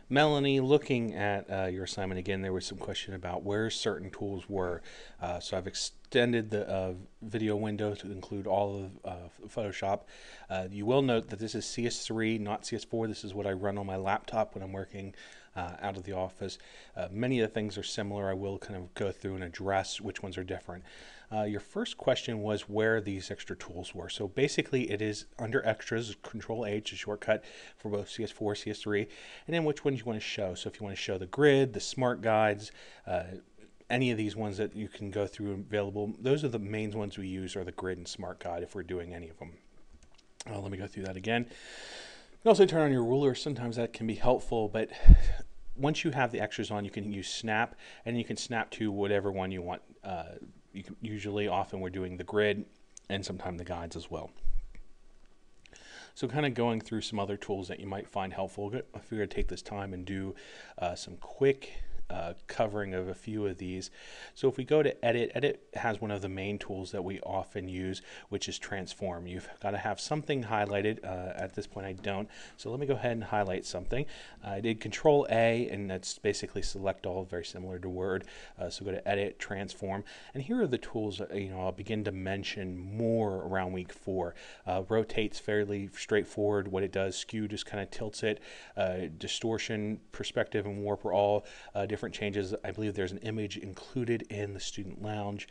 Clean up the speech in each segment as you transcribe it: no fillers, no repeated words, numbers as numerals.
Melanie, looking at your assignment again, there was some question about where certain tools were. So I've extended the video window to include all of Photoshop. You will note that this is CS3, not CS4. This is what I run on my laptop when I'm working out of the office. Many of the things are similar. I will kind of go through and address which ones are different. Your first question was where these extra tools were. So basically it is under extras, Control H, a shortcut for both CS4, CS3, and then which ones you want to show. So if you want to show the grid, the smart guides, any of these ones that you can go through available, those are the main ones we use, are the grid and smart guide if we're doing any of them. Let me go through that again. You can also turn on your ruler. Sometimes that can be helpful, but once you have the extras on, you can use snap, and you can snap to whatever one you want. You can, usually, often we're doing the grid and sometimes the guides as well. So kind of going through some other tools that you might find helpful. I figured I'd take this time and do some quick covering of a few of these. So if we go to edit, edit has one of the main tools that we often use, which is transform. You've got to have something highlighted. At this point I don't, so let me go ahead and highlight something. I did Control A, and that's basically select all, very similar to Word. So go to edit, transform, and here are the tools that, I'll begin to mention more around week 4. Rotate's fairly straightforward. What it does, skew just kind of tilts it. Distortion, perspective, and warp are all different changes. I believe there's an image included in the student lounge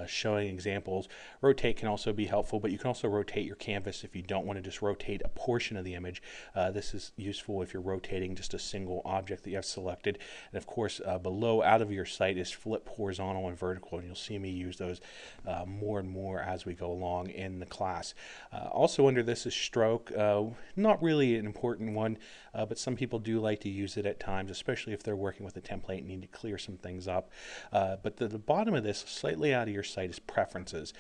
showing examples. Rotate can also be helpful, but you can also rotate your canvas if you don't want to just rotate a portion of the image. This is useful if you're rotating just a single object that you have selected. And of course, below out of your sight is flip horizontal and vertical, and you'll see me use those more and more as we go along in the class. Also under this is stroke. Not really an important one, but some people do like to use it at times, especially if they're working with a template and need to clear some things up. But the bottom of this, slightly out of your sight, is preferences.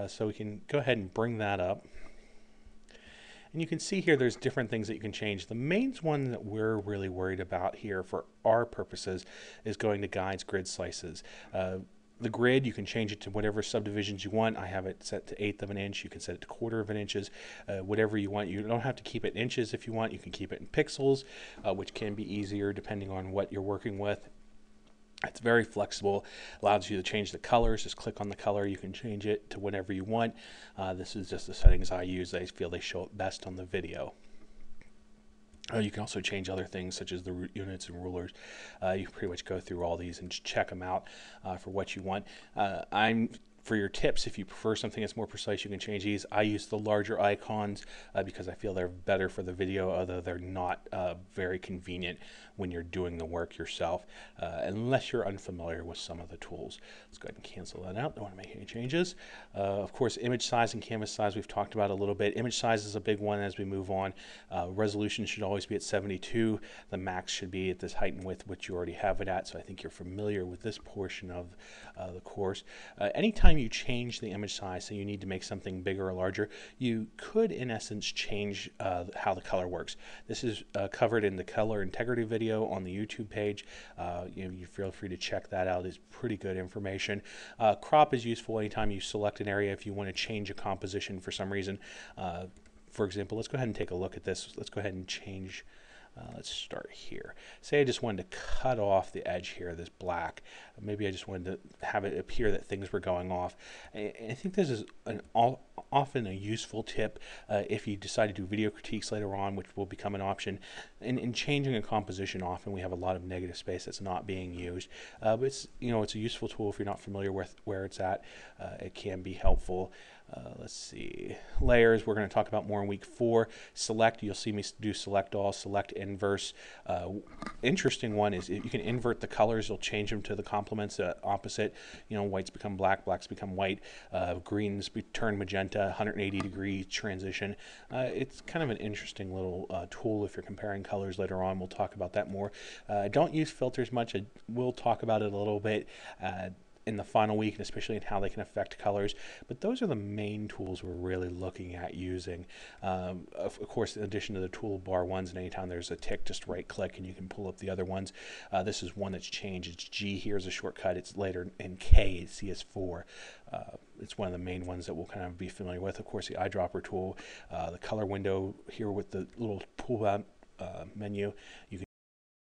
So we can go ahead and bring that up. And you can see here there's different things that you can change. The main one that we're really worried about here for our purposes is going to guides, grid slices. The grid, you can change it to whatever subdivisions you want. I have it set to 1/8 of an inch. You can set it to 1/4 of an inches, whatever you want. You don't have to keep it in inches if you want. You can keep it in pixels, which can be easier depending on what you're working with. It's very flexible, allows you to change the colors. Just click on the color, you can change it to whatever you want. This is just the settings I use. I feel they show up best on the video. You can also change other things such as the units and rulers. You can pretty much go through all these and just check them out for what you want. For your tips, if you prefer something that's more precise, you can change these. I use the larger icons because I feel they're better for the video, although they're not very convenient when you're doing the work yourself, unless you're unfamiliar with some of the tools. Let's go ahead and cancel that out. Don't want to make any changes. Of course, image size and canvas size we've talked about a little bit. Image size is a big one as we move on. Resolution should always be at 72. The max should be at this height and width, which you already have it at, so I think you're familiar with this portion of the course. Anytime you change the image size, so you need to make something bigger or larger, you could in essence change how the color works. This is covered in the color integrity video on the YouTube page. You feel free to check that out. It's pretty good information. Crop is useful anytime you select an area if you want to change a composition for some reason. For example, let's go ahead and take a look at this. Let's go ahead and change. Let's start here. Say I just wanted to cut off the edge here, this black. Maybe I just wanted to have it appear that things were going off. I think this is often a useful tip if you decide to do video critiques later on, which will become an option. In changing a composition, often we have a lot of negative space that's not being used. But it's a useful tool if you're not familiar with where it's at. It can be helpful. Let's see. Layers, we're going to talk about more in week 4. Select, you'll see me do select all, select inverse. Interesting one is you can invert the colors. You'll change them to the complements opposite. Whites become black, blacks become white, greens turn magenta, 180-degree transition. It's kind of an interesting little tool if you're comparing colors later on. We'll talk about that more. Don't use filters much. I will talk about it a little bit in the final week, and especially in how they can affect colors. But those are the main tools we're really looking at using. Of course, in addition to the toolbar ones, and anytime there's a tick, just right click and you can pull up the other ones. This is one that's changed. It's G here is a shortcut. It's later in K, it's CS4. It's one of the main ones that we'll kind of be familiar with. Of course, the eyedropper tool, the color window here with the little pull out menu. You can